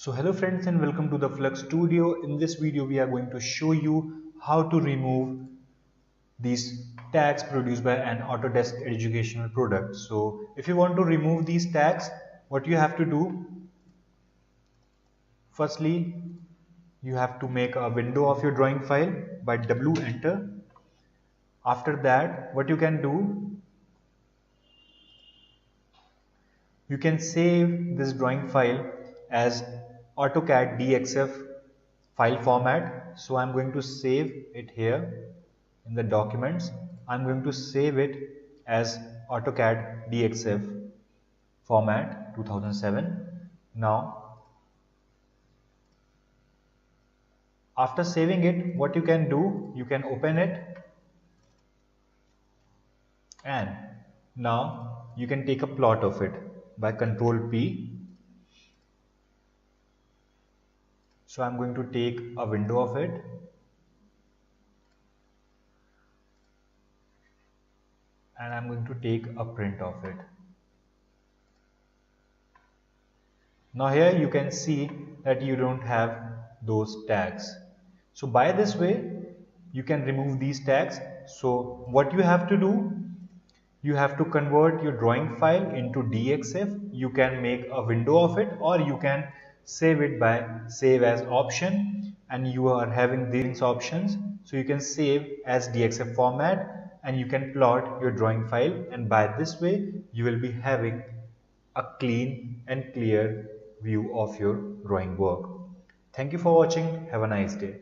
So hello friends and welcome to the Flux Studio. In this video we are going to show you how to remove these tags produced by an Autodesk educational product. So if you want to remove these tags, what you have to do, firstly you have to make a window of your drawing file by W enter. After that what you can do, you can save this drawing file as Autocad DXF file format. So I'm going to save it here in the documents. I'm going to save it as Autocad DXF format 2007. Now after saving it, what you can do, you can open it, and now you can take a plot of it by Control P. So I'm going to take a window of it, and I'm going to take a print of it. Now here you can see that you don't have those tags. So by this way you can remove these tags. So what you have to do, you have to convert your drawing file into DXF. You can make a window of it, or you can save it by save as option, and you are having these options. So you can save as DXF format and you can plot your drawing file, and by this way you will be having a clean and clear view of your drawing work. Thank you for watching. Have a nice day.